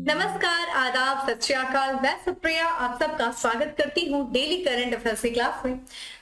नमस्कार, आदाब, सत श्री अकाल। मैं सुप्रिया आप सबका स्वागत करती हूँ डेली करंट अफेयर्स की क्लास में।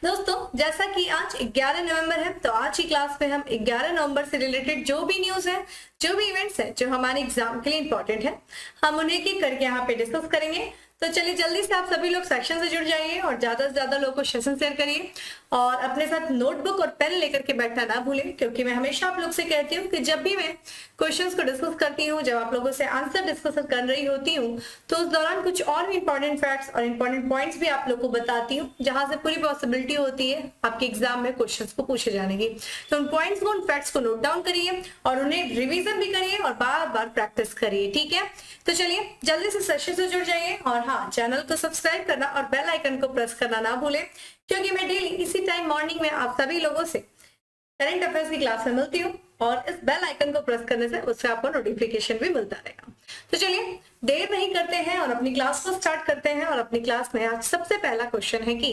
दोस्तों, जैसा कि आज 11 नवंबर है, तो आज की क्लास में हम 11 नवंबर से रिलेटेड जो भी न्यूज है, जो भी इवेंट्स है, जो हमारे एग्जाम के लिए इंपॉर्टेंट है, हम उन्हें की करके यहाँ पे डिस्कस करेंगे। तो चलिए जल्दी से आप सभी लोग सेक्शन से जुड़ जाइए और ज्यादा से ज्यादा लोगों को सेशन शेयर करिए और अपने साथ नोटबुक और पेन लेकर के बैठना ना भूलें, क्योंकि मैं हमेशा आप लोग से कहती हूँ कि जब भी मैं क्वेश्चंस को डिस्कस करती हूँ, जब आप लोगों से आंसर डिस्कस कर रही होती हूँ, तो उस दौरान कुछ और भी इंपॉर्टेंट फैक्ट्स और इंपॉर्टेंट पॉइंट्स भी आप लोग को बताती हूँ, जहां से पूरी पॉसिबिलिटी होती है आपके एग्जाम में क्वेश्चन को पूछे जाने की। तो उन पॉइंट्स को, उन फैक्ट्स को नोट डाउन करिए और उन्हें रिविजन भी करिए और बार बार प्रैक्टिस करिए, ठीक है। तो चलिए जल्दी से सेशन से जुड़ जाइए और हाँ, चैनल को सब्सक्राइब करना और बेल आइकन को प्रेस करना ना भूलें, क्योंकि मैं डेली इसी टाइम मॉर्निंग में आप सभी लोगों से करंट अफेयर्स की क्लास में मिलती हूँ और इस बेल आइकन को प्रेस करने से उससे आपको नोटिफिकेशन भी मिलता रहेगा। तो चलिए देर नहीं करते हैं और अपनी क्लास को स्टार्ट करते हैं। और अपनी क्लास में आज सबसे पहला क्वेश्चन है कि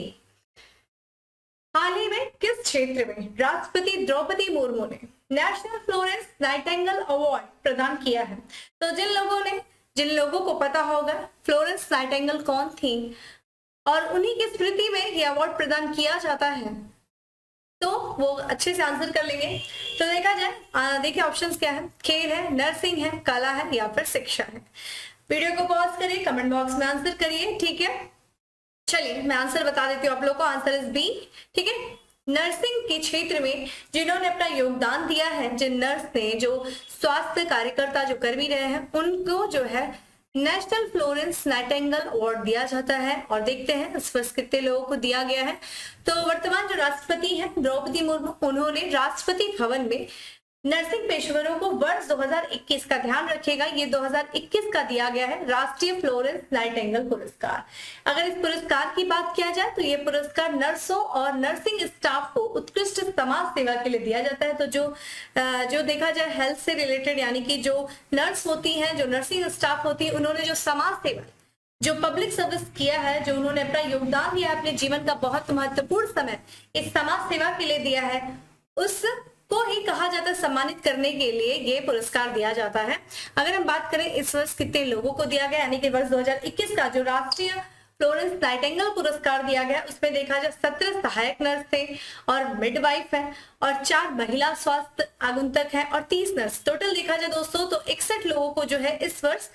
हाल ही में किस क्षेत्र में राष्ट्रपति द्रौपदी मुर्मू ने नेशनल फ्लोरेंस नाइटिंगेल अवार्ड प्रदान किया है। तो जिन लोगों को पता होगा फ्लोरेंस नाइटिंगेल कौन थी और उन्हीं की स्मृति में यह अवार्ड प्रदान किया जाता है, तो वो अच्छे से आंसर कर लेंगे। तो देखा जाए, देखिए ऑप्शंस क्या है, खेल है, नर्सिंग है, कला है या फिर शिक्षा है। वीडियो को पॉज करिए, कमेंट बॉक्स में आंसर करिए, ठीक है। चलिए मैं आंसर बता देती हूँ आप लोग को। आंसर इज बी, ठीक है। नर्सिंग के क्षेत्र में जिन्होंने अपना योगदान दिया है, जिन नर्स ने, जो स्वास्थ्य कार्यकर्ता जो कर्मी रहे हैं, उनको जो है नेशनल फ्लोरेंस नाइटिंगेल अवार्ड दिया जाता है। और देखते हैं इस वर्ष कितने लोगों को दिया गया है। तो वर्तमान जो राष्ट्रपति हैं द्रौपदी मुर्मू, उन्होंने राष्ट्रपति भवन में नर्सिंग पेशेवरों को वर्ष 2021 का, ध्यान रखिएगा, ये 2021 का दिया गया है राष्ट्रीय फ्लोरेंस नाइटिंगेल पुरस्कार। अगर इस पुरस्कार की बात किया जाए तो ये पुरस्कार नर्सों और नर्सिंग स्टाफ को उत्कृष्ट समाज सेवा के लिए दिया जाता है। तो जो देखा जाए हेल्थ से रिलेटेड, यानी कि जो नर्स होती हैं, जो नर्सिंग स्टाफ होती है, उन्होंने जो समाज सेवा, जो पब्लिक सर्विस किया है, जो उन्होंने अपना योगदान दिया है, अपने जीवन का बहुत महत्वपूर्ण समय इस समाज सेवा के लिए दिया है, उस को ही कहा जाता है, सम्मानित करने के लिए ये पुरस्कार दिया जाता है। अगर हम बात करें इस वर्ष कितने लोगों को दिया गया, यानी कि वर्ष 2021 का जो राष्ट्रीय फ्लोरेंस नाइटिंगेल पुरस्कार दिया गया, उसमें देखा जाए 17 सहायक नर्स थे और मिडवाइफ है और 4 महिला स्वास्थ्य आगुंतक है और 30 नर्स। टोटल देखा जाए दोस्तों तो 61 लोगों को जो है इस वर्ष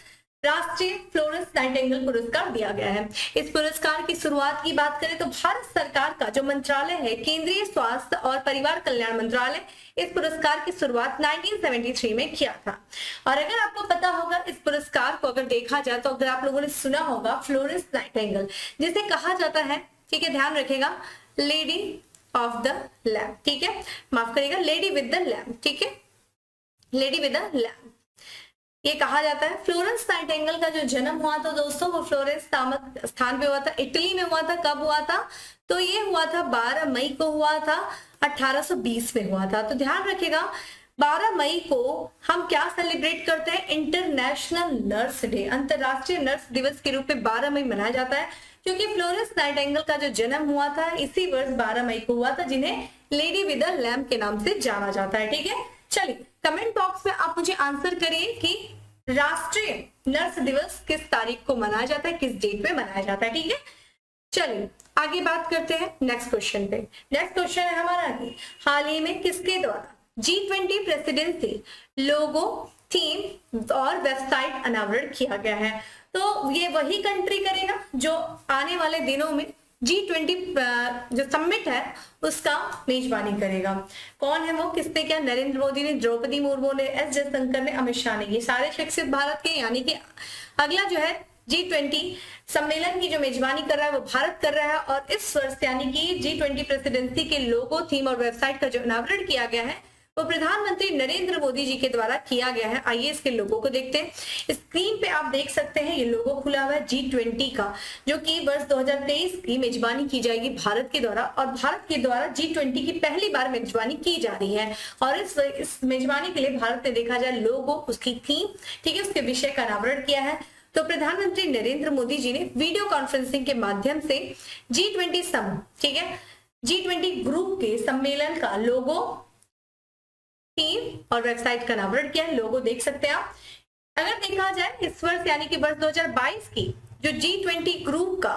राष्ट्रीय फ्लोरेंस नाइटिंगेल पुरस्कार दिया गया है। इस पुरस्कार की शुरुआत की बात करें तो भारत सरकार का जो मंत्रालय है, केंद्रीय स्वास्थ्य और परिवार कल्याण मंत्रालय, इस पुरस्कार की शुरुआत 1973 में किया था। और अगर आपको पता होगा इस पुरस्कार को अगर देखा जाए तो अगर आप लोगों ने सुना होगा फ्लोरेंस नाइटिंगेल, जिसे कहा जाता है, ठीक है, ध्यान रखेगा, लेडी ऑफ द लैम्प, ठीक है, माफ करिएगा, लेडी विद द लैम्प, ठीक है, लेडी विद द लैम्प ये कहा जाता है। फ्लोरेंस नाइटिंगेल का जो जन्म हुआ था दोस्तों, वो फ्लोरेंस नामक स्थान पे हुआ था, इटली में हुआ था। कब हुआ था? तो ये हुआ था 12 मई को हुआ था, 1820 में हुआ था। तो ध्यान रखिएगा 12 मई को हम क्या सेलिब्रेट करते हैं? इंटरनेशनल नर्स डे, अंतरराष्ट्रीय नर्स दिवस के रूप में 12 मई मनाया जाता है, क्योंकि फ्लोरेंस नाइटिंगेल का जो जन्म हुआ था इसी वर्ष 12 मई को हुआ था, जिन्हें लेडी विद द लैम्प के नाम से जाना जाता है, ठीक है। चलिए कमेंट बॉक्स में आप मुझे आंसर करिए कि राष्ट्रीय नर्स दिवस किस तारीख को मनाया जाता है, किस डेट पे मनाया जाता है, ठीक है। चलिए आगे बात करते हैं नेक्स्ट क्वेश्चन पे। नेक्स्ट क्वेश्चन है हमारा कि हाल ही में किसके द्वारा G20 प्रेसिडेंसी लोगो, थीम और वेबसाइट अनावरण किया गया है। तो ये वही कंट्री करेगा जो आने वाले दिनों में G20 जो समिट है उसका मेजबानी करेगा। कौन है वो, किसने क्या? नरेंद्र मोदी ने, द्रौपदी मुर्मू ने, एस जयशंकर ने, अमित शाह ने। ये सारे शिक्षित भारत के, यानी कि अगला जो है G20 सम्मेलन की जो मेजबानी कर रहा है वो भारत कर रहा है। और इस वर्ष यानी कि G20 प्रेसिडेंसी के लोगो, थीम और वेबसाइट का जो अनावरण किया गया है वो प्रधानमंत्री नरेंद्र मोदी जी के द्वारा किया गया है। आइए इसके लोगो को देखते हैं। स्क्रीन पे आप देख सकते हैं ये लोगो खुला हुआ है G20 का, जो कि वर्ष 2023 की मेजबानी की जाएगी भारत के द्वारा। और भारत के द्वारा G20 की पहली बार मेजबानी की जा रही है। और इस मेजबानी के लिए भारत ने देखा जाए लोगो, उसकी थीम, ठीक है, उसके विषय का अनावरण किया है। तो प्रधानमंत्री नरेंद्र मोदी जी ने वीडियो कॉन्फ्रेंसिंग के माध्यम से G20 समूह, ठीक है, G20 ग्रुप के सम्मेलन का लोगो, थीम और वेबसाइट का अनावरण किया है। लोगो देख सकते हैं आप। अगर देखा जाए इस वर्ष यानी कि वर्ष 2022 की जो G20 ग्रुप का,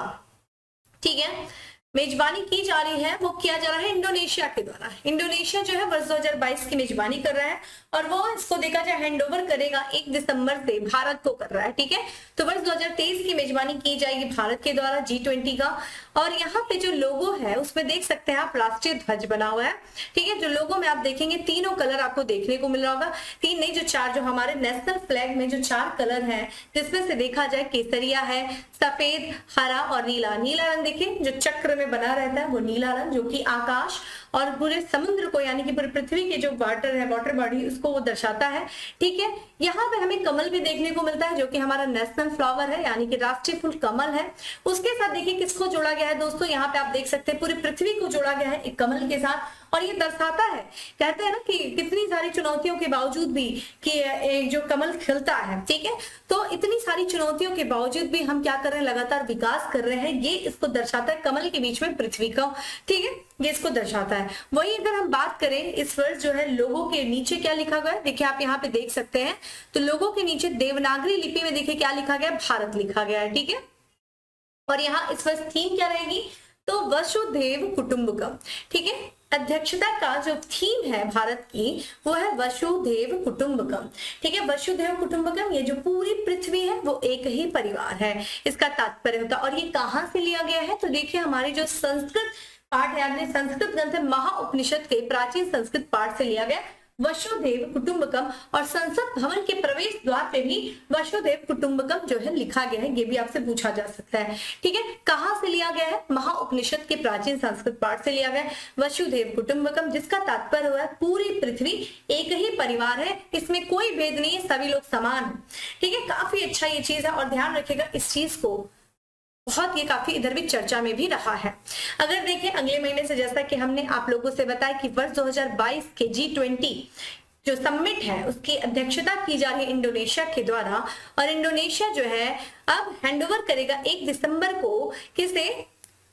ठीक है, मेजबानी की जा रही है, वो किया जा रहा है इंडोनेशिया के द्वारा। इंडोनेशिया जो है वर्ष 2022 की मेजबानी कर रहा है और वो इसको देखा जाए हैंडओवर करेगा 1 दिसंबर से भारत को कर रहा है, ठीक है। तो वर्ष 2023 की मेजबानी की जाएगी भारत के द्वारा G20 का। और यहाँ पे जो लोगो है उसमें देख सकते हैं आप राष्ट्रीय ध्वज बना हुआ है, ठीक है। जो लोगो में आप देखेंगे तीनों कलर आपको देखने को मिल रहा होगा, तीन नहीं जो चार, जो हमारे नेशनल फ्लैग में जो 4 कलर हैं जिसमें से देखा जाए केसरिया है, सफेद, हरा और नीला। नीला रंग देखिए जो चक्र में बना रहता है वो नीला रंग, जो कि आकाश और पूरे समुद्र को यानी कि पूरी पृथ्वी के जो वाटर है, वाटर बॉडी, उसको वो दर्शाता है, ठीक है। यहाँ पे हमें कमल भी देखने को मिलता है जो कि हमारा नेशनल फ्लावर है यानी कि राष्ट्रीय फूल कमल है। उसके साथ देखिए किसको जोड़ा गया है दोस्तों, यहाँ पे आप देख सकते हैं पूरी पृथ्वी को जोड़ा गया है एक कमल के साथ। और ये दर्शाता है, कहते हैं ना कि कितनी सारी चुनौतियों के बावजूद भी कि एक जो कमल खिलता है, ठीक है। तो इतनी सारी चुनौतियों के बावजूद भी हम क्या कर रहे हैं, लगातार विकास कर रहे हैं, ये इसको दर्शाता है कमल के बीच में पृथ्वी का, ठीक है, ये इसको दर्शाता है। वही अगर हम बात करें इस वर्ष जो है लोगों के नीचे क्या लिखा गया है, देखिए आप यहाँ पे देख सकते हैं, तो लोगों के नीचे देवनागरी लिपि में देखिए क्या लिखा गया है, भारत लिखा गया है, ठीक है। और यहाँ इस वर्ष थीम क्या रहेगी, तो वसुधैव कुटुंबकम, ठीक है। अध्यक्षता का जो थीम है भारत की वो है वसुधैव कुटुंबकम, ठीक है। वसुधैव कुटुंबकम, ये जो पूरी पृथ्वी है वो एक ही परिवार है, इसका तात्पर्य होता है। और ये कहाँ से लिया गया है, तो देखिए हमारी जो संस्कृत पाठ है, संस्कृत ग्रंथ है महाउपनिषद के प्राचीन संस्कृत पाठ से लिया गया वसुधैव कुटुंबकम। और संसद भवन के प्रवेश द्वार पे भी वसुधैव कुटुंबकम जो है लिखा गया है, ये भी आपसे पूछा जा सकता है, ठीक है। कहाँ से लिया गया है, महाउपनिषद के प्राचीन संस्कृत पाठ से लिया गया है वसुधैव कुटुंबकम, जिसका तात्पर्य हुआ है पूरी पृथ्वी एक ही परिवार है, इसमें कोई भेद नहीं है, सभी लोग समान है, ठीक है। काफी अच्छा ये चीज है और ध्यान रखिएगा इस चीज को, बहुत ये काफी इधर भी चर्चा में भी रहा है। अगर देखें अगले महीने से, जैसा कि हमने आप लोगों से बताया कि वर्ष 2022 के G20 जो समिट है उसकी अध्यक्षता की जा रही है इंडोनेशिया के द्वारा। और इंडोनेशिया जो है अब हैंडओवर करेगा 1 दिसंबर को किसे,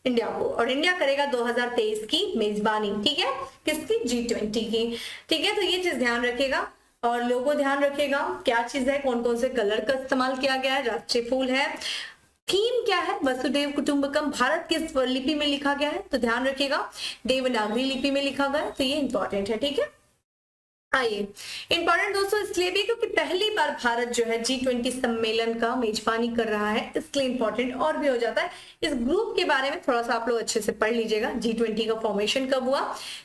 इंडिया को, और इंडिया करेगा 2023 की मेजबानी, ठीक है, किसकी, G20 की, ठीक है। तो ये चीज ध्यान रखिएगा और लोगो ध्यान रखिएगा, क्या चीज है, कौन कौन से कलर का इस्तेमाल किया गया है, राष्ट्रीय फूल है, थीम क्या है, वसुधैव कुटुंबकम, भारत किस लिपि में लिखा गया है, तो ध्यान रखिएगा देवनागरी लिपि में लिखा गया है, तो ये इंपॉर्टेंट है, ठीक है। आइए, इंपॉर्टेंट दोस्तों इसलिए भी क्योंकि पहली बार भारत जो है G20 सम्मेलन का मेजबानी कर रहा है, इसलिए इंपॉर्टेंट और भी हो जाता है। इस ग्रुप के बारे में थोड़ा सा आप लोग अच्छे से पढ़ लीजिएगा, G20 का फॉर्मेशन कब हुआ,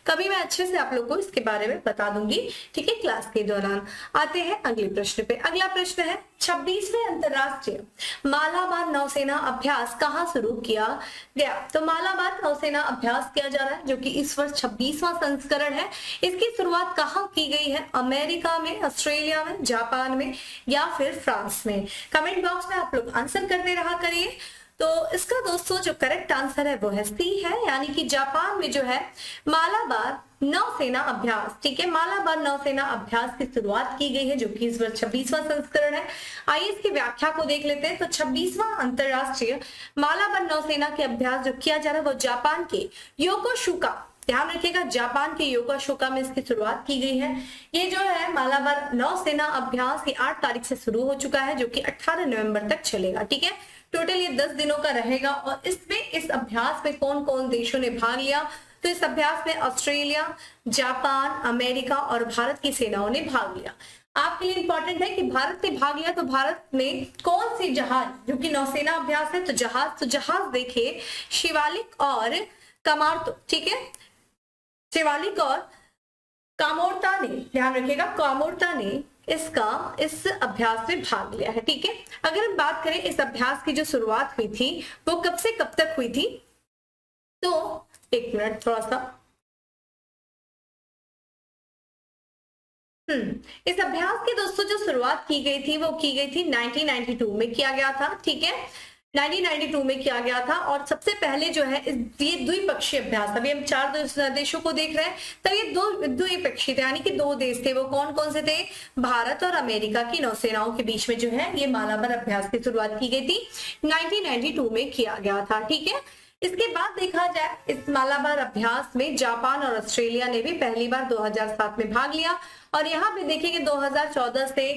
कभी मैं अच्छे से आप लोग को इसके बारे में बता दूंगी, ठीक है, क्लास के दौरान। आते हैं अगले प्रश्न पे। अगला प्रश्न है 26वें अंतरराष्ट्रीय मालाबार नौसेना अभ्यास कहाँ शुरू किया गया, तो मालाबार नौसेना अभ्यास किया जा रहा है जो कि इस वर्ष 26वां संस्करण है। इसकी शुरुआत कहाँ की गई है, अमेरिका में, ऑस्ट्रेलिया में, जापान में या फिर फ्रांस में। कमेंट बॉक्स में आप लोग आंसर करते रहा करिए। तो इसका दोस्तों जो करेक्ट आंसर है वो है सी है, यानी कि जापान में जो है मालाबार नौसेना अभ्यास, ठीक है, मालाबार नौसेना अभ्यास की शुरुआत की गई है जो कि इस वर्ष 26वां संस्करण है। आइए इसकी व्याख्या को देख लेते हैं। तो 26वां अंतरराष्ट्रीय मालाबार नौसेना के अभ्यास जो किया जा रहा है वो जापान के योकोसुका, ध्यान रखिएगा, जापान के योकोसुका में इसकी शुरुआत की गई है। ये जो है मालाबार नौसेना अभ्यास ये 8 तारीख से शुरू हो चुका है जो कि 18 नवंबर तक चलेगा, ठीक है। टोटल ये 10 दिनों का रहेगा। और इसमें इस अभ्यास में कौन कौन देशों ने भाग लिया, तो इस अभ्यास में ऑस्ट्रेलिया, जापान, अमेरिका और भारत की सेनाओं ने भाग लिया। आपके लिए इंपॉर्टेंट है कि भारत ने भाग लिया, तो भारत में कौन सी जहाज जो कि नौसेना अभ्यास है, तो जहाज देखिए शिवालिक और कमार्तो, ठीक है, शिवालिक और कामोर्ता ने, ध्यान रखिएगा, कामोर्ता ने इस अभ्यास में भाग लिया है, ठीक है। अगर हम बात करें इस अभ्यास की जो शुरुआत हुई थी वो कब से कब तक हुई थी, तो एक मिनट थोड़ा सा, इस अभ्यास की दोस्तों जो शुरुआत की गई थी वो की गई थी 1992 में किया गया था, ठीक है, 1992 में किया गया था। और सबसे पहले जो है ये द्विपक्षीय अभ्यास, अभी हम 4 देशों को देख रहे हैं, तब ये द्विपक्षीय थे, यानी कि 2 देश थे। वो कौन कौन से थे, भारत और अमेरिका की नौसेनाओं के बीच में जो है ये मालाबार अभ्यास की शुरुआत की गई थी, 1992 में किया गया था, ठीक है। इसके बाद देखा जाए इस मालाबार अभ्यास में जापान और ऑस्ट्रेलिया ने भी पहली बार 2007 में भाग लिया। और यहाँ पे देखिए कि 2014 से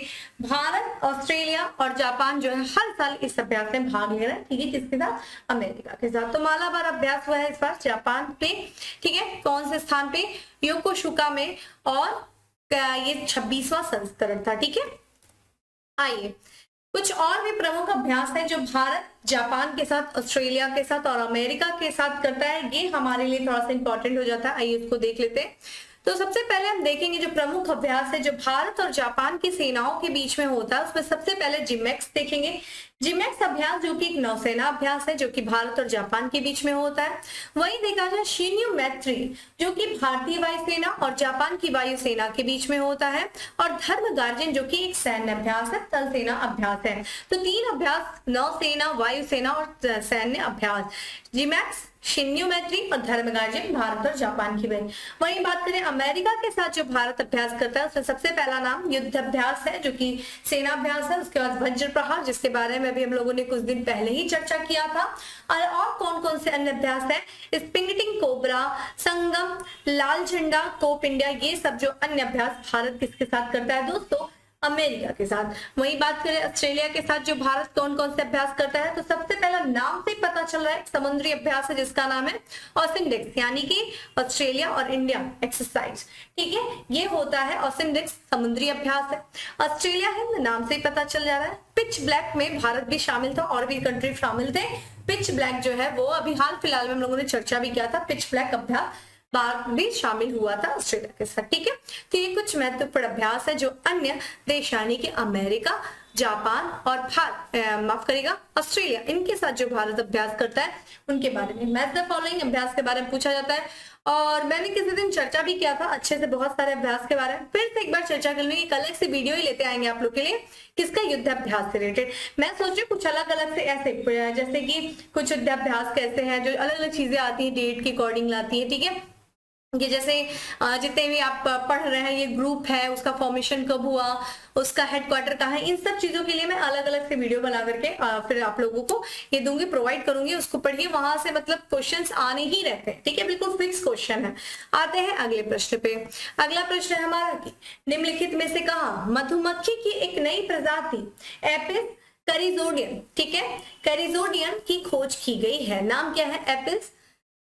भारत, ऑस्ट्रेलिया और जापान जो है हर साल इस अभ्यास में भाग ले रहा है। ठीक है, किसके साथ? अमेरिका के साथ। तो मालाबार अभ्यास हुआ है इस बार जापान पे। ठीक है, कौन से स्थान पे? योकोसुका में। और ये 26वां संस्करण था। ठीक है, आइए कुछ और भी प्रमुख अभ्यास है जो भारत जापान के साथ, ऑस्ट्रेलिया के साथ और अमेरिका के साथ करता है। ये हमारे लिए थोड़ा सा इंपॉर्टेंट हो जाता है। आइए उसको देख लेते हैं। तो सबसे पहले हम देखेंगे जो प्रमुख अभ्यास है जो भारत और जापान की सेनाओं के बीच में होता है, उसमें सबसे पहले जिमेक्स देखेंगे। जिमेक्स अभ्यास जो कि एक नौसेना अभ्यास है जो कि भारत और जापान के बीच में होता है। वही देखा जाए शिन्यू मैत्री जो कि भारतीय वायुसेना और जापान की वायुसेना के बीच में होता है। और धर्म गार्जन जो कि एक सैन्य अभ्यास है, थल सेना अभ्यास है। तो तीन अभ्यास, नौसेना, वायुसेना और सैन्य अभ्यास, जिमेक्स, शिन्यू मैत्री और धर्म गार्जन भारत और जापान की बीच। वही बात करें अमेरिका के साथ जो भारत अभ्यास करता है उसमें सबसे पहला नाम युद्ध अभ्यास है जो कि सेना अभ्यास है। उसके बाद वज्र प्रहार जिसके बारे में भी हम लोगों ने कुछ दिन पहले ही चर्चा किया था। और कौन कौन से अन्य अभ्यास है? स्पिंगटिंग कोबरा, संगम, लाल झंडा, कोप इंडिया, ये सब जो अन्य अभ्यास भारत किसके साथ करता है दोस्तों? अमेरिका के साथ। वही बात करें ऑस्ट्रेलिया के साथ जो भारत कौन कौन से अभ्यास करता है, तो सबसे पहला नाम से पता चल रहा है समुद्री अभ्यास है जिसका नाम है ऑसिनडेक्स, यानी कि ऑस्ट्रेलिया और इंडिया एक्सरसाइज। ठीक है, ये होता है ऑसिनडेक्स, समुद्री अभ्यास है। ऑस्ट्रेलिया है, नाम से ही पता चल जा रहा है। पिच ब्लैक में भारत भी शामिल था और भी कंट्री शामिल थे। पिच ब्लैक जो है वो अभी हाल फिलहाल में हम लोगों ने चर्चा भी किया था। पिच ब्लैक अभ्यास भारत भी शामिल हुआ था ऑस्ट्रेलिया के साथ। ठीक है, तो ये कुछ महत्वपूर्ण अभ्यास है जो अन्य देश यानी कि अमेरिका, जापान और माफ करिएगा ऑस्ट्रेलिया, इनके साथ जो भारत अभ्यास करता है उनके बारे में। मैच द फॉलोइंग अभ्यास के बारे में पूछा जाता है। और मैंने किसी दिन चर्चा भी किया था अच्छे से बहुत सारे अभ्यास के बारे में। फिर से एक बार चर्चा कर लूंगी, अलग से वीडियो ही लेते आएंगे आप लोग के लिए किसका? युद्ध अभ्यास से रिलेटेड। मैं सोच रही हूँ कुछ अलग अलग से ऐसे, जैसे कि कुछ युद्ध अभ्यास कैसे हैं जो अलग अलग चीजें आती है, डेट के अकॉर्डिंग लाती है। ठीक है, ये जैसे जितने भी आप पढ़ रहे हैं, ये ग्रुप है, उसका फॉर्मेशन कब हुआ, उसका हेडक्वार्टर कहाँ है, इन सब चीजों के लिए मैं अलग अलग से वीडियो बना करके फिर आप लोगों को ये दूंगी, प्रोवाइड करूंगी। उसको पढ़िए, वहां से मतलब क्वेश्चंस आने ही रहते हैं। ठीक है, बिल्कुल फिक्स क्वेश्चन है। आते हैं अगले प्रश्न पे। अगला प्रश्न है हमारा कि निम्नलिखित में से कहा मधुमक्खी की एक नई प्रजाति एपिस कैरिजोडियम, ठीक है, कैरिजोडियम की खोज की गई है। नाम क्या है? एपिस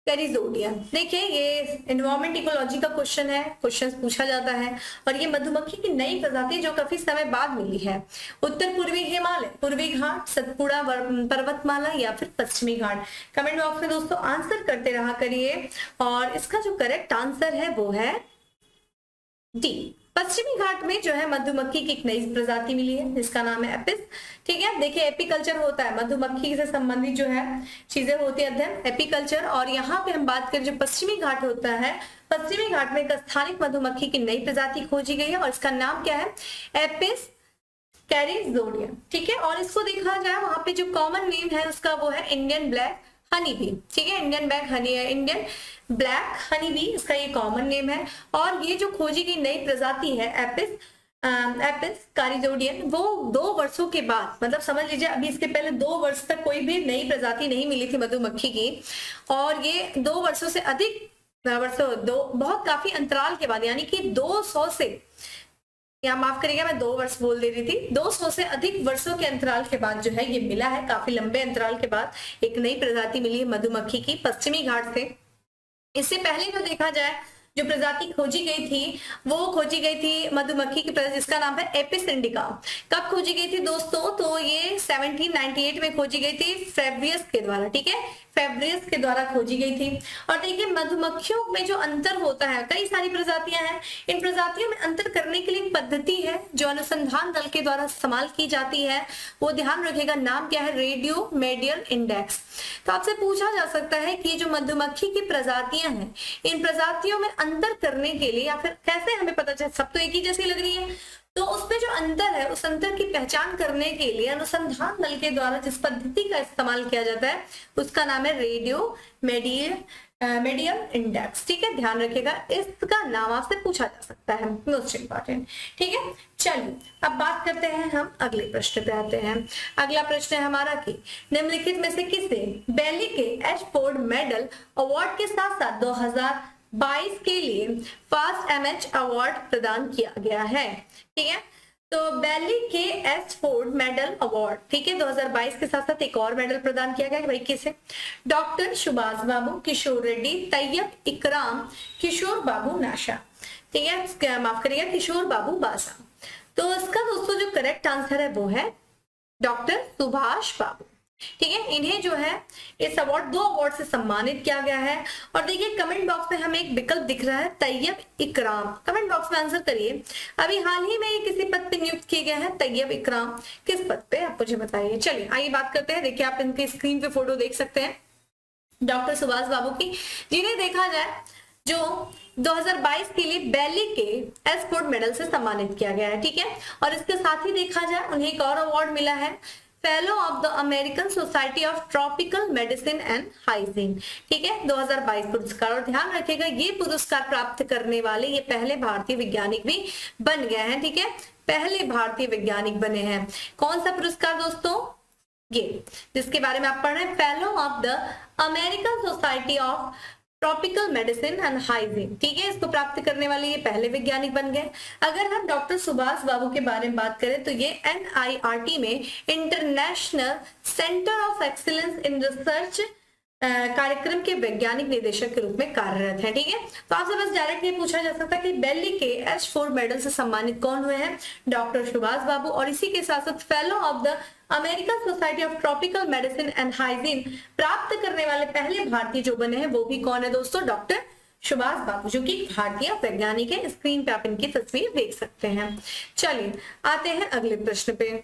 कैरिजोडियम। देखिए ये एनवायरमेंट इकोलॉजी का क्वेश्चन है, क्वेश्चन पूछा जाता है। और ये मधुमक्खी की नई प्रजाति जो काफी समय बाद मिली है। उत्तर पूर्वी हिमालय, पूर्वी घाट, सतपुड़ा पर्वतमाला या फिर पश्चिमी घाट। कमेंट बॉक्स में दोस्तों आंसर करते रहा करिए। और इसका जो करेक्ट आंसर है वो है डी, पश्चिमी घाट में जो है मधुमक्खी की एक नई प्रजाति मिली है जिसका नाम है एपिस। ठीक है, देखिए एपीकल्चर होता है, मधुमक्खी से संबंधित जो है चीजें होती है अध्ययन, एपीकल्चर। और यहाँ पे हम बात करें जो पश्चिमी घाट होता है, पश्चिमी घाट में एक स्थानिक मधुमक्खी की नई प्रजाति खोजी गई है और इसका नाम क्या है? एपिस कैरिजोडियम। ठीक है, और इसको देखा जाए वहां पे जो कॉमन नेम है उसका वो है इंडियन ब्लैक हनी बी। ठीक है, इंडियन ब्लैक हनी है, इंडियन ब्लैक हनी बी इसका ये कॉमन नेम है। और ये जो खोजी गई नई प्रजाति है एपिस कैरिजोडियम, वो 2 वर्षों के बाद, मतलब समझ लीजिए अभी इसके पहले 2 वर्ष तक कोई भी नई प्रजाति नहीं मिली थी मधुमक्खी की। और ये 2 वर्षों से अधिक बहुत काफी अंतराल के बाद, यानी कि 200 से, या माफ करिएगा मैं 2 वर्ष बोल दे रही थी, 200 से अधिक वर्षों के अंतराल के बाद जो है ये मिला है। काफी लंबे अंतराल के बाद एक नई प्रजाति मिली है मधुमक्खी की पश्चिमी घाट से। इससे पहले जो देखा जाए जो प्रजाति खोजी गई थी वो खोजी गई थी मधुमक्खी की प्रजाति जिसका नाम है एपिस इंडिका। कब खोजी गई थी दोस्तों? तो ये 1798 में खोजी गई थी फेब्रियस के द्वारा। ठीक है, फेब्रियस के द्वारा खोजी गई थी। और देखिए मधुमक्खियों में जो अंतर होता है, कई सारी प्रजातियां हैं, इन प्रजातियों में अंतर करने के लिए एक पद्धति है जो अनुसंधान दल के द्वारा इस्तेमाल की जाती है, वो ध्यान रखिएगा। नाम क्या है? Radio medial index. तो आपसे पूछा जा सकता है कि जो मधुमक्खी की प्रजातियां हैं, इन प्रजातियों में अंतर करने के लिए, या फिर कैसे हमें पता चले, सब तो एक ही जैसी लग रही है, तो उसमें जो अंतर है उस अंतर की पहचान करने के लिए अनुसंधान दल के द्वारा जिस पद्धति का इस्तेमाल किया जाता है उसका नाम है रेडियो मेडियल मीडियम इंडेक्स। ठीक है, ध्यान रखिएगा, इसका नाम आपसे पूछा जा सकता है, मोस्ट इंपॉर्टेंट। ठीक है, चलिए अब बात करते हैं, हम अगले प्रश्न पे आते हैं। अगला प्रश्न है हमारा कि निम्नलिखित में से किसे बेली के एशफोर्ड मेडल अवार्ड के साथ साथ 2022 के लिए फर्स्ट एमएच अवार्ड प्रदान किया गया है। ठीक है, तो बेली के एशफोर्ड मेडल अवार्ड, ठीक है, 2022 के साथ साथ एक और मेडल प्रदान किया गया है। भाई किसे? डॉक्टर सुभाष बाबू, किशोर रेड्डी, तैयब इकराम, किशोर बाबू नाशा। ठीक है, माफ करिएगा, किशोर बाबू बासा। तो इसका दोस्तों जो करेक्ट आंसर है वो है डॉक्टर सुभाष बाबू। ठीक है, इन्हें जो है इस अवार्ड, 2 अवार्ड से सम्मानित किया गया है। और देखिए कमेंट बॉक्स में हमें एक विकल्प दिख रहा है तैयब इकराम, कमेंट बॉक्स में आंसर करिए, अभी हाल ही में ये किसी पद पे नियुक्त किए गए हैं तैयब इकराम, किस पद पे आप मुझे बताइए। चलिए आइए बात करते हैं। देखिए आप इनकी स्क्रीन पे फोटो देख सकते हैं डॉक्टर सुभाष बाबू की, जिन्हें देखा जाए जो 2022 के लिए बेली के एशफोर्ड मेडल से सम्मानित किया गया है। ठीक है, और इसके साथ ही देखा जाए उन्हें एक और अवार्ड मिला है, fellow of the American society of tropical medicine and hygiene. ठीक है, 2022 पुरस्कार। और ध्यान रखिएगा ये पुरस्कार प्राप्त करने वाले ये पहले भारतीय वैज्ञानिक भी बन गए हैं। ठीक है, पहले भारतीय वैज्ञानिक बने हैं। कौन सा पुरस्कार दोस्तों? ये जिसके बारे में आप पढ़ रहे हैं, fellow of the American society of tropical medicine and hygiene. ठीक है, इसको प्राप्त करने वाले ये पहले वैज्ञानिक बन गए। अगर हम डॉक्टर सुभाष बाबू के बारे में बात करें तो ये NIRT में international centre of excellence in research कार्यक्रम के वैज्ञानिक निदेशक के रूप में कार्यरत है। ठीक है, तो आपसे बस डायरेक्ट ये पूछा जा सकता है कि बेली के एशफोर्ड मेडल से सम्मानित कौन हुए हैं? डॉक्टर सुभाष बाबू। और इसी के साथ साथ fellow of the American society of tropical medicine and hygiene प्राप्त करने वाले पहले भारतीय जो बने हैं वो भी कौन है दोस्तों? डॉक्टर सुभाष बाबू, जो कि भारतीय वैज्ञानिक है। स्क्रीन पे आप इनकी तस्वीर देख सकते हैं। चलिए आते हैं अगले प्रश्न पे।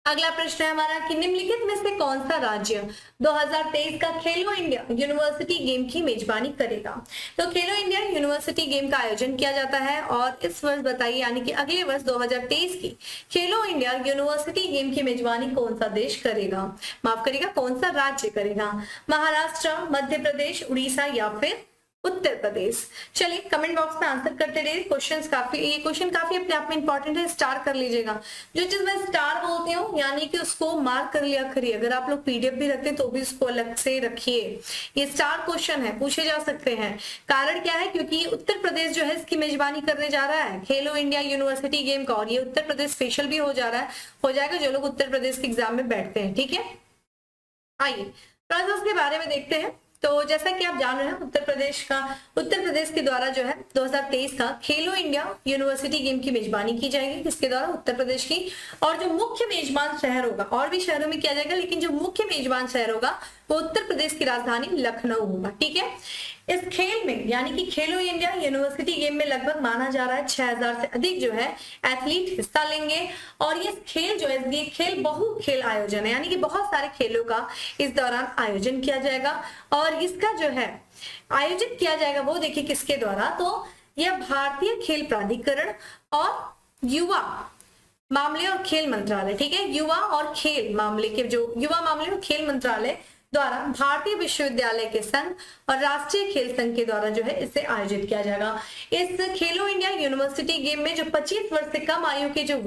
अगला प्रश्न है हमारा कि निम्नलिखित में से कौन सा राज्य 2023 का खेलो इंडिया यूनिवर्सिटी गेम की मेजबानी करेगा? तो खेलो इंडिया यूनिवर्सिटी गेम का आयोजन किया जाता है और इस वर्ष बताइए, यानी कि अगले वर्ष 2023 की खेलो इंडिया यूनिवर्सिटी गेम की मेजबानी कौन सा देश करेगा? माफ करिएगा, कौन सा राज्य करेगा? महाराष्ट्र, मध्य प्रदेश, उड़ीसा या फिर उत्तर प्रदेश? चलिए कमेंट बॉक्स में आंसर करते रहिए। ये क्वेश्चन काफी अपने आप में इंपॉर्टेंट है, स्टार कर लीजिएगा। जो चीज मैं स्टार बोलती हूँ यानी कि उसको मार्क कर लिया करिए। अगर आप लोग PDF भी रखते हैं तो भी उसको अलग से रखिए। ये स्टार क्वेश्चन है, पूछे जा सकते हैं। कारण क्या है? क्योंकि उत्तर प्रदेश जो है इसकी मेजबानी करने जा रहा है खेलो इंडिया यूनिवर्सिटी गेम का, और ये उत्तर प्रदेश स्पेशल भी हो जाएगा जो लोग उत्तर प्रदेश के एग्जाम में बैठते हैं। ठीक है, आइए प्रोसेस के बारे में देखते हैं। तो जैसा कि आप जान रहे हैं उत्तर प्रदेश के द्वारा जो है 2023 का खेलो इंडिया यूनिवर्सिटी गेम की मेजबानी की जाएगी। किसके द्वारा? उत्तर प्रदेश की। और जो मुख्य मेजबान शहर होगा, और भी शहरों में किया जाएगा, लेकिन जो मुख्य मेजबान शहर होगा वो उत्तर प्रदेश की राजधानी लखनऊ होगा। ठीक है, इस खेल में यानी कि खेलो इंडिया यूनिवर्सिटी गेम में लगभग माना जा रहा है 6000 से अधिक जो है एथलीट हिस्सा लेंगे। और ये खेल जो है, ये खेल बहु खेल आयोजन है, यानी कि बहुत सारे खेलों का इस दौरान आयोजन किया जाएगा। और इसका जो है आयोजन किया जाएगा वो देखिए किसके द्वारा? तो यह भारतीय खेल प्राधिकरण और युवा मामले और खेल मंत्रालय, ठीक है, युवा और खेल मामले के जो युवा मामले और खेल मंत्रालय द्वारा भारतीय विश्वविद्यालय के संघ और राष्ट्रीय खेल संघ के द्वारा जो है इसे आयोजित किया जाएगा। इस खेलो इंडिया यूनिवर्सिटी गेम में जो 25 वर्ष से कम आयु के जो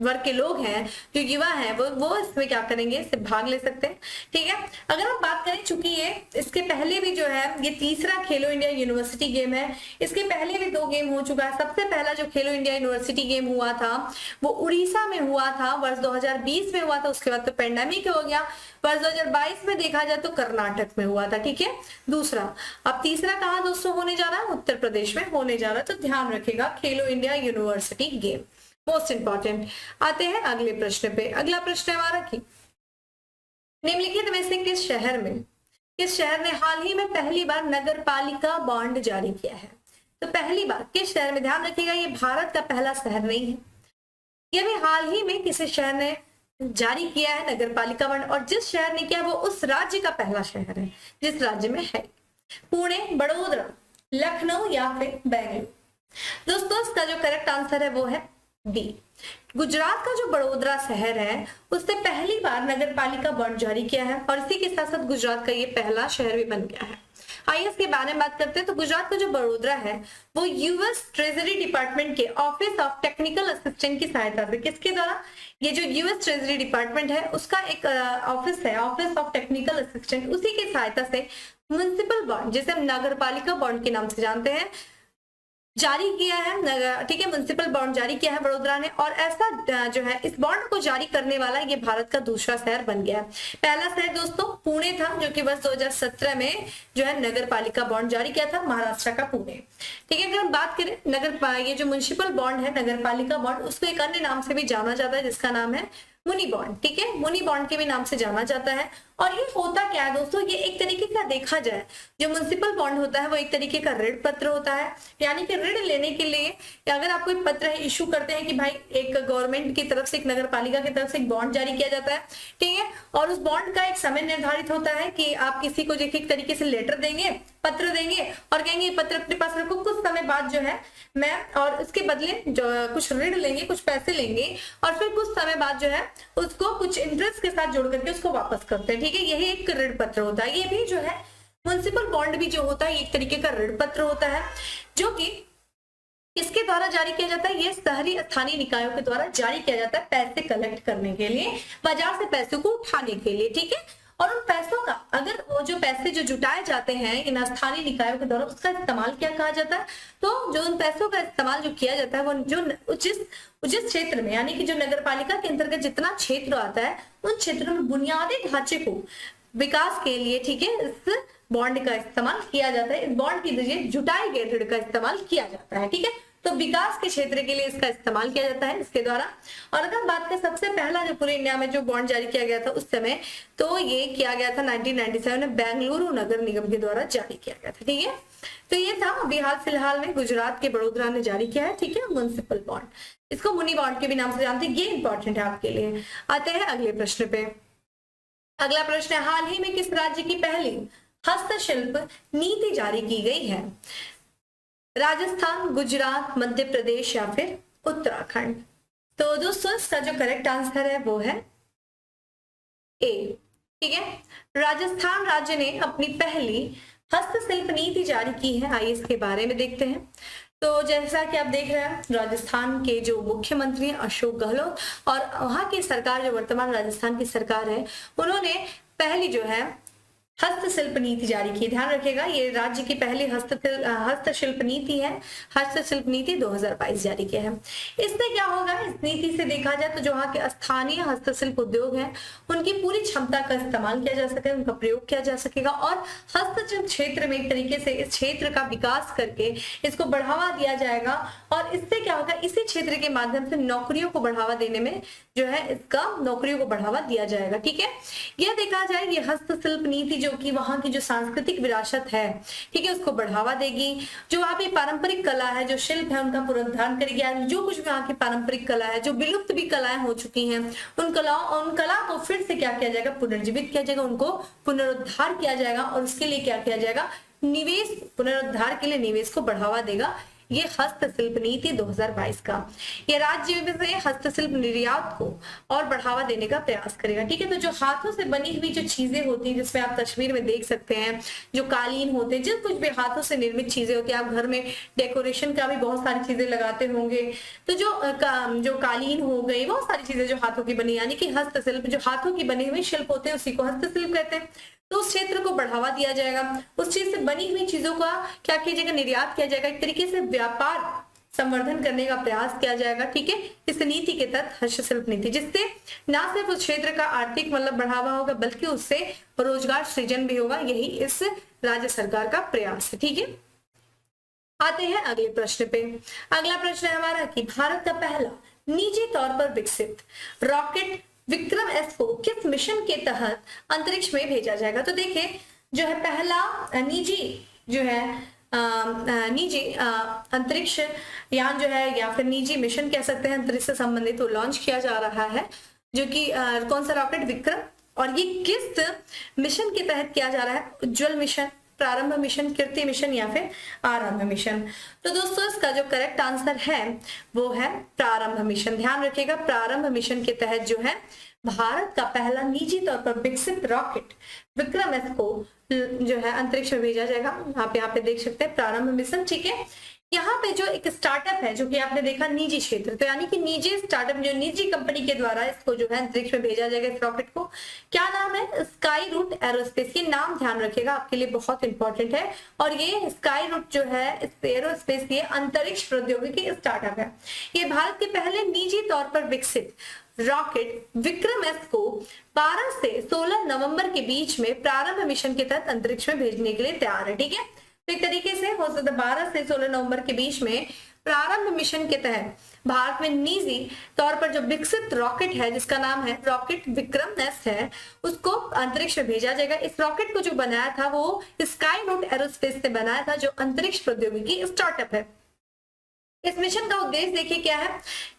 वर्ग के लोग हैं, जो युवा हैं, वो इसमें क्या करेंगे? इससे भाग ले सकते हैं। ठीक है, अगर हम बात करें, चूंकि ये इसके पहले भी जो है ये तीसरा खेलो इंडिया यूनिवर्सिटी गेम है। इसके पहले भी 2 गेम हो चुका है। सबसे पहला जो खेलो इंडिया यूनिवर्सिटी गेम हुआ था वो उड़ीसा में हुआ था, वर्ष 2020 में हुआ था। उसके बाद तो पेंडेमिक हो गया। वर्ष 2022 में देखा जाए तो कर्नाटक में हुआ था। ठीक है, दूसरा। अब तीसरा कहाँ दोस्तों होने जा रहा है? उत्तर प्रदेश में होने जा रहा है। तो ध्यान रखिएगा खेलो India university game, most important. आते हैं अगले प्रश्न पे। अगला प्रश्न है हमारा कि निम्नलिखित में से किस शहर ने हाल ही में पहली बार नगर पालिका बॉन्ड जारी किया है? तो पहली बार किस शहर में? ध्यान रखिएगा ये भारत का पहला शहर नहीं है, ये भी हाल ही में किसी शहर ने जारी किया है नगर पालिका बॉन्ड। और जिस शहर ने किया वो उस राज्य का पहला शहर है जिस राज्य में है। पुणे, बड़ोदरा, लखनऊ या फिर बेंगलुरु? दोस्तों इसका जो करेक्ट आंसर है वो है डी। गुजरात का जो बड़ोदरा शहर है उसने पहली बार नगर पालिका बॉन्ड जारी किया है और इसी के साथ साथ गुजरात का ये पहला शहर भी बन गया है। आइए इसके बारे में बात करते हैं। तो गुजरात का जो बड़ोदरा है वो यूएस ट्रेजरी डिपार्टमेंट के ऑफिस ऑफ टेक्निकल असिस्टेंट की सहायता से, किसके द्वारा, ये जो यूएस ट्रेजरी डिपार्टमेंट है उसका एक ऑफिस है, ऑफिस ऑफ टेक्निकल असिस्टेंट, उसी की सहायता से म्युनिसिपल बॉन्ड, जिसे हम नगरपालिका बॉन्ड के नाम से जानते हैं, जारी किया है। ठीक है, म्युनिसिपल बॉन्ड जारी किया है बड़ोदरा ने, और ऐसा जो है इस बॉन्ड को जारी करने वाला ये भारत का दूसरा शहर बन गया है। पहला शहर दोस्तों पुणे था, जो कि वर्ष 2017 में जो है नगर पालिका बॉन्ड जारी किया था, महाराष्ट्र का पुणे। ठीक है, अगर हम बात करें ये जो म्युनिसिपल बॉन्ड है, नगर पालिका बॉन्ड, उसको एक अन्य नाम से भी जाना जाता है जिसका नाम है मुनि बॉन्ड। ठीक है, मुनि बॉन्ड के भी नाम से जाना जाता है। और ये होता क्या है दोस्तों, ये एक तरीके का देखा जाए जो म्युनिसिपल बॉन्ड होता है वो एक तरीके का ऋण पत्र होता है, यानी कि ऋण लेने के लिए अगर आप कोई पत्र इशू करते हैं कि भाई एक गवर्नमेंट की तरफ से, एक नगर पालिका की तरफ से एक बॉन्ड जारी किया जाता है, ठीक है, और उस बॉन्ड का एक समय निर्धारित होता है कि आप किसी को एक तरीके से लेटर देंगे, पत्र देंगे और कहेंगे पत्र अपने पास रखो, कुछ समय बाद जो है मैं, और उसके बदले जो कुछ ऋण लेंगे, कुछ पैसे लेंगे और फिर कुछ समय बाद जो है उसको कुछ इंटरेस्ट के साथ जोड़ करके उसको वापस करते हैं। ठीक है, यही एक ऋण पत्र होता है। ये भी जो है म्युनिसिपल बॉन्ड भी जो होता है एक तरीके का ऋण पत्र होता है, जो कि इसके द्वारा जारी किया जाता है। ये शहरी स्थानीय निकायों के द्वारा जारी किया जाता है पैसे कलेक्ट करने के लिए, बाजार से पैसों को उठाने के लिए। ठीक है, और उन पैसों का, अगर वो जो पैसे जो जुटाए जाते हैं इन स्थानीय निकायों के द्वारा, उसका इस्तेमाल क्या कहा जाता है, तो जो उन पैसों का इस्तेमाल जो किया जाता है वो जो जिस क्षेत्र में, यानी कि जो नगर पालिका के अंतर्गत जितना क्षेत्र आता है उन क्षेत्रों में बुनियादी ढांचे को विकास के लिए, ठीक है, इस बॉन्ड का इस्तेमाल किया जाता है। इस बॉन्ड के जरिए जुटाए गए ऋण का इस्तेमाल किया जाता है। ठीक है, तो विकास के क्षेत्र के लिए इसका इस्तेमाल किया जाता है इसके द्वारा। और अगर बात करें सबसे पहला जो पूरे इंडिया में जो बॉन्ड जारी किया गया था उस समय, तो ये किया गया था 1997 में बेंगलुरु नगर निगम के द्वारा जारी किया गया था। ठीक है, तो ये था। अभी हाल फिलहाल में गुजरात के बड़ोदरा ने जारी किया है, ठीक है, म्युनिसिपल बॉन्ड, इसको मुनि बॉन्ड के भी नाम से जानते हैं। ये इंपॉर्टेंट है आपके लिए। आते हैं अगले प्रश्न पे। अगला प्रश्न है, हाल ही में किस राज्य की पहली हस्तशिल्प नीति जारी की गई है? राजस्थान, गुजरात, मध्य प्रदेश या फिर उत्तराखंड? तो दोस्तों इसका जो करेक्ट आंसर है वो है ए। ठीक है, राजस्थान राज्य ने अपनी पहली हस्तशिल्प नीति जारी की है। आइए इसके बारे में देखते हैं। तो जैसा कि आप देख रहे हैं, राजस्थान के जो मुख्यमंत्री अशोक गहलोत और वहां की सरकार, जो वर्तमान राजस्थान की सरकार है, उन्होंने पहली जो है हस्तशिल्प नीति जारी की। ध्यान रखिएगा, ये राज्य की पहली हस्तशिल्प नीति है। हस्तशिल्प नीति 2022 जारी किया है। इससे क्या होगा, इस नीति से देखा जाए तो जो वहाँ के स्थानीय हस्तशिल्प उद्योग हैं उनकी पूरी क्षमता का इस्तेमाल किया जा सकेगा, उनका प्रयोग किया जा सकेगा और हस्तशिल्प क्षेत्र में एक तरीके से इस क्षेत्र का विकास करके इसको बढ़ावा दिया जाएगा। और इससे क्या होगा, इसी क्षेत्र के माध्यम से नौकरियों को बढ़ावा देने में जो है इसका नौकरियों को बढ़ावा दिया जाएगा। ठीक है, यह देखा जाए ये हस्तशिल्प नीति जो कि वहां की जो सांस्कृतिक विरासत है, ठीक है, उसको बढ़ावा देगी। जो वहां पे पारंपरिक कला है, जो शिल्प है, उनका पुनरुद्धार करेगी। जो कुछ भी वहां की पारंपरिक कला है, जो विलुप्त भी कलाएं हो चुकी हैं, उन कला को फिर से क्या किया जाएगा, पुनर्जीवित किया जाएगा, उनको पुनरुद्धार किया जाएगा। और उसके लिए क्या किया जाएगा, निवेश, पुनरुद्धार के लिए निवेश को बढ़ावा देगा ये हस्तशिल्प नीति 2022 का। ये राज्य में से हस्तशिल्प निर्यात को और बढ़ावा देने का प्रयास करेगा। ठीक है, तो जो हाथों से बनी हुई जो चीजें होती हैं, जिसमें आप तस्वीर में देख सकते हैं, जो कालीन होते हैं, जिस कुछ भी हाथों से निर्मित चीजें होती हैं, आप घर में डेकोरेशन का भी बहुत सारी चीजें लगाते होंगे, तो जो कालीन हो गई, बहुत सारी चीजें जो हाथों की बनी, यानी कि हस्तशिल्प, जो हाथों की बनी हुई शिल्प होते हैं उसी को हस्तशिल्प कहते हैं। तो उस क्षेत्र को बढ़ावा दिया जाएगा, उस चीज से बनी हुई चीजों का क्या किया जाएगा, निर्यात किया जाएगा, एक तरीके से व्यापार संवर्धन करने का प्रयास किया जाएगा। ठीक है, इस नीति के तहत हस्तशिल्प नीति, जिससे ना सिर्फ उस क्षेत्र का आर्थिक बढ़ावा होगा बल्कि उससे रोजगार सृजन भी होगा। यही इस राज्य सरकार का प्रयास है। ठीक है, आते हैं अगले प्रश्न पे। अगला प्रश्न है हमारा कि भारत का पहला निजी तौर पर विकसित रॉकेट विक्रम एस को किस मिशन के तहत अंतरिक्ष में भेजा जाएगा? तो देखिए, जो है पहला निजी जो है निजी अंतरिक्ष यान जो है, या फिर निजी मिशन कह सकते हैं, अंतरिक्ष से संबंधित, वो लॉन्च किया जा रहा है, जो कि कौन सा रॉकेट विक्रम, और ये किस मिशन के तहत किया जा रहा है? उज्ज्वल मिशन, प्रारंभ मिशन, कीर्ति मिशन या फिर आरंभ मिशन। तो दोस्तों इसका जो करेक्ट आंसर है वो है प्रारंभ मिशन। ध्यान रखिएगा, प्रारंभ मिशन के तहत जो है भारत का पहला निजी तौर पर विकसित रॉकेट विक्रम एस को जो है अंतरिक्ष में भेजा जाएगा। आप यहाँ पे देख सकते हैं प्रारंभ मिशन, ठीक है। यहाँ पे जो एक स्टार्टअप है जो कि आपने देखा निजी क्षेत्र, तो यानी कि निजी स्टार्टअप जो निजी कंपनी के द्वारा इसको जो है अंतरिक्ष में भेजा जाएगा इस रॉकेट को। क्या नाम है? स्काई रूट एरोस्पेस। ये नाम ध्यान रखिएगा, आपके लिए बहुत इंपॉर्टेंट है। और ये स्काई रूट जो है एरोस्पेस, ये अंतरिक्ष प्रौद्योगिकी स्टार्टअप है। ये भारत के पहले निजी तौर पर विकसित रॉकेट विक्रम एस को 12 से 16 नवंबर के बीच में प्रारंभ मिशन के तहत अंतरिक्ष में भेजने के लिए तैयार है, ठीक है। तो एक तरीके से हो सकता है 12 से 16 नवंबर के बीच में प्रारंभ मिशन के तहत भारत में निजी तौर पर जो विकसित रॉकेट है जिसका नाम है रॉकेट विक्रम एस है, उसको अंतरिक्ष में भेजा जाएगा। इस रॉकेट को जो बनाया था वो स्काई रूट एरोस्पेस से बनाया था, जो अंतरिक्ष प्रौद्योगिकी स्टार्टअप है। इस मिशन का उद्देश्य देखिए क्या है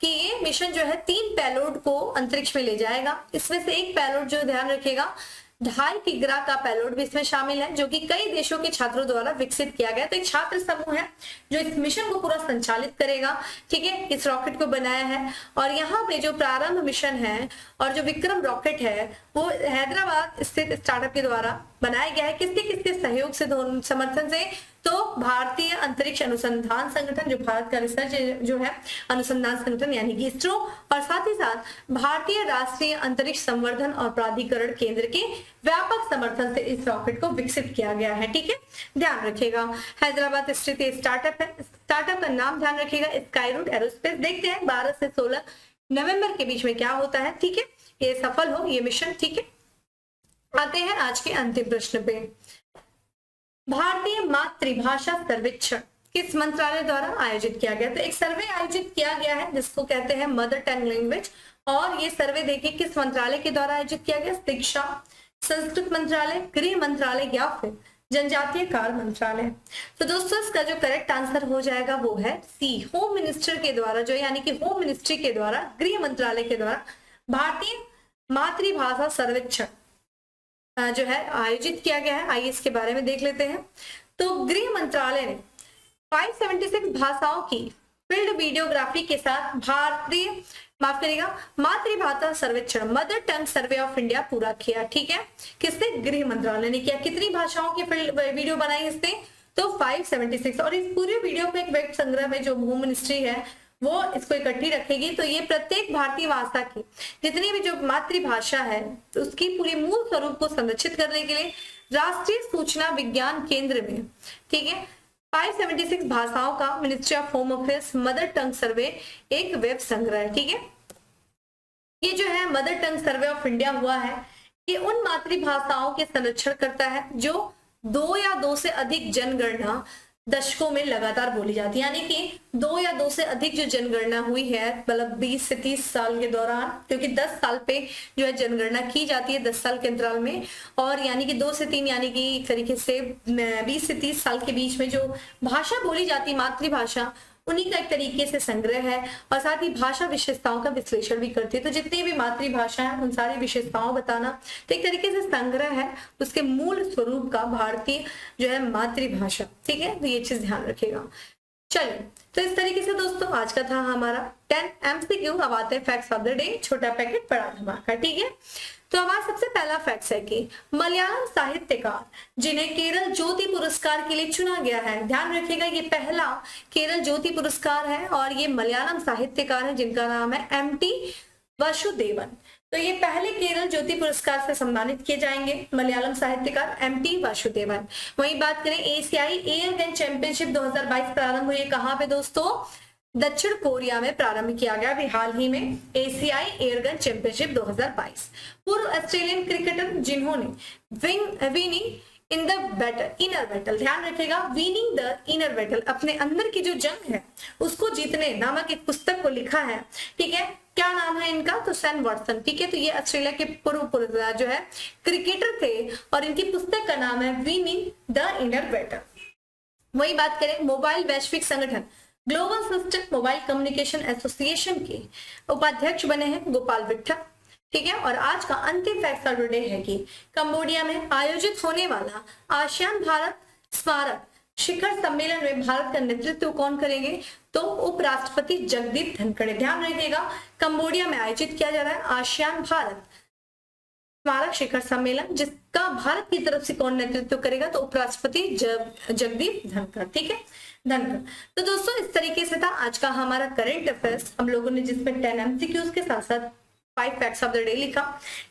कि ये मिशन जो है 3 पेलोड को अंतरिक्ष में ले जाएगा। इसमें से एक पेलोड जो ध्यान रखिएगा 2.5 किग्रा का पेलोड भी इसमें शामिल है, जो कि कई देशों के छात्रों द्वारा विकसित किया गया। तो एक छात्र समूह है जो इस मिशन को पूरा संचालित करेगा, ठीक है, इस रॉकेट को बनाया है। और यहाँ पे जो प्रारंभ मिशन है और जो विक्रम रॉकेट है वो हैदराबाद स्थित स्टार्टअप के द्वारा बनाया गया है। किसके किसके सहयोग से, समर्थन से? तो भारतीय अंतरिक्ष अनुसंधान संगठन, जो भारत का रिसर्च जो है अनुसंधान संगठन यानी कि इसरो, और साथ ही साथ भारतीय राष्ट्रीय अंतरिक्ष संवर्धन और प्राधिकरण केंद्र के व्यापक समर्थन से इस रॉकेट को विकसित किया गया है, ठीक है। ध्यान रखिएगा, हैदराबाद स्थित स्टार्टअप है। स्टार्टअप का नाम ध्यान रखिएगा स्काई रूट एरोस्पेस। देखते हैं 12 से 16 नवंबर के बीच में क्या होता है, ठीक है, ये सफल हो ये मिशन, ठीक है। आते हैं आज के अंतिम प्रश्न पे। भारतीय मातृभाषा सर्वेक्षण किस मंत्रालय द्वारा आयोजित किया गया? तो एक सर्वे आयोजित किया गया है जिसको कहते हैं मदर टंग लैंग्वेज। और ये सर्वे देखिए किस मंत्रालय के द्वारा आयोजित किया गया? शिक्षा, संस्कृत मंत्रालय, गृह मंत्रालय या फिर जनजातीय कार्य मंत्रालय। तो दोस्तों इसका जो करेक्ट आंसर हो जाएगा वो है सी, होम मिनिस्टर के द्वारा, जो यानी कि होम मिनिस्ट्री के द्वारा, गृह मंत्रालय के द्वारा भारतीय मातृभाषा सर्वेक्षण जो है आयोजित किया गया है। आइए इसके बारे में देख लेते हैं। तो गृह मंत्रालय ने 576 भाषाओं की फील्ड वीडियोग्राफी के साथ भारतीय मातृभाषा सर्वेक्षण mother tongue survey of India पूरा किया, ठीक है। किससे? गृह मंत्रालय ने किया। कितनी भाषाओं की फील्ड वीडियो बनाई इसने? तो 576। और इस पूरे वीडियो को एक वेब संग्रह में जो होम मिनिस्ट्री है वो इसको इकट्ठी रखेगी। तो ये प्रत्येक भारतीय भाषा की जितनी भी जो मातृभाषा है तो उसकी पूरी मूल स्वरूप को संरक्षित करने के लिए राष्ट्रीय सूचना विज्ञान केंद्र में, ठीक है, 576 भाषाओं का ministry of home affairs mother tongue survey एक वेब संग्रह है, ठीक है। ये जो है mother tongue survey of India हुआ है, ये उन मातृभाषाओं के संरक्षण करता है जो 2 या 2 से अधिक जनगणना दशकों में लगातार बोली जाती है। यानी कि 2 या 2 से अधिक जो जनगणना हुई है, मतलब 20 से 30 साल के दौरान, क्योंकि 10 साल पे जो है जनगणना की जाती है 10 साल के अंतराल में, और यानी कि 2 से 3 यानी कि एक तरीके से 20 से 30 साल के बीच में जो भाषा बोली जाती है मातृभाषा, उन्हीं का एक तरीके से संग्रह है। और साथ ही भाषा विशेषताओं का विश्लेषण भी करती है। तो जितनी भी मातृभाषा है उन सारी विशेषताओं बताना, तो एक तरीके से संग्रह है उसके मूल स्वरूप का भारतीय जो है मातृभाषा, ठीक है। तो ये चीज ध्यान रखिएगा। चलिए, तो इस तरीके से दोस्तों आज का था हमारा 10 MCQ। अब आते हैं फैक्ट्स ऑफ द डे, छोटा पैकेट बड़ा धमाका, ठीक है। तो हमारा सबसे पहला फैक्ट है कि मलयालम साहित्यकार जिन्हें केरल ज्योति पुरस्कार के लिए चुना गया है, ध्यान रखिएगा ये पहला केरल ज्योति पुरस्कार है और ये मलयालम साहित्यकार है जिनका नाम है MT वासुदेवन। तो ये पहले केरल ज्योति पुरस्कार से सम्मानित किए जाएंगे मलयालम साहित्यकार MT वासुदेवन। वही बात करें एशियाई एयर गन चैंपियनशिप 2022 प्रारंभ हुई है कहाँ पे दोस्तों? दक्षिण कोरिया में प्रारंभ किया गया अभी हाल ही में एशियाई एयरगन चैंपियनशिप 2022। पूर्व ऑस्ट्रेलियन क्रिकेटर जिन्होंने winning in the battle inner battle, ध्यान रखिएगा विनिंग द इनर बैटल, अपने अंदर की जो जंग है उसको जीतने नामक एक पुस्तक को लिखा है, ठीक है। क्या नाम है इनका? तो सैम वाटसन, ठीक है। तो ये ऑस्ट्रेलिया के पूर्व जो है क्रिकेटर थे और इनकी पुस्तक का नाम है विनिंग द इनर बैटल। वही बात करें मोबाइल वैश्विक संगठन global system mobile communication association के उपाध्यक्ष बने हैं गोपाल विट्ठल, ठीक है। और आज का अंतिम फैक्ट ऑफ द डे है कि कंबोडिया में आयोजित होने वाला आसियान भारत स्मारक शिखर सम्मेलन में भारत का नेतृत्व कौन करेंगे? तो उपराष्ट्रपति जगदीप धनखड़। ध्यान रखिएगा, कंबोडिया में आयोजित किया जा रहा है आसियान भारत स्मारक शिखर सम्मेलन, जिसका भारत की तरफ से कौन नेतृत्व करेगा? तो उपराष्ट्रपति जगदीप धनखड़। ठीक है, धनखड़। तो दोस्तों इस तरीके से था आज का हमारा करंट अफेयर्स, हम लोगों ने जिसमें 10 MCQs के साथ साथ 5 फैक्ट्स ऑफ द डे लिखा।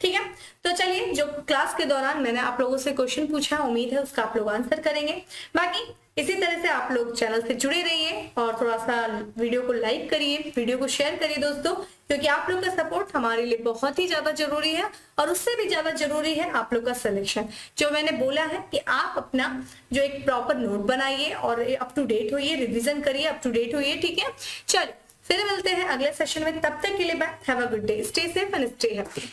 ठीक है, तो चलिए, जो क्लास के दौरान मैंने आप लोगों से क्वेश्चन पूछा, उम्मीद है उसका आप लोग आंसर करेंगे। बाकी इसी तरह से आप लोग चैनल से जुड़े रहिए और थोड़ा सा वीडियो को लाइक करिए, वीडियो को शेयर करिए दोस्तों, क्योंकि आप लोग का सपोर्ट हमारे लिए बहुत ही ज्यादा जरूरी है। और उससे भी ज्यादा जरूरी है आप लोग का सिलेक्शन। जो मैंने बोला है कि आप अपना जो एक प्रॉपर नोट बनाइए और अप टू डेट होइए, रिविजन करिए, अप टू डेट होइए। ठीक है, चलिए फिर मिलते हैं अगले सेशन में, तब तक के लिए bye, have a good day, stay safe and stay happy.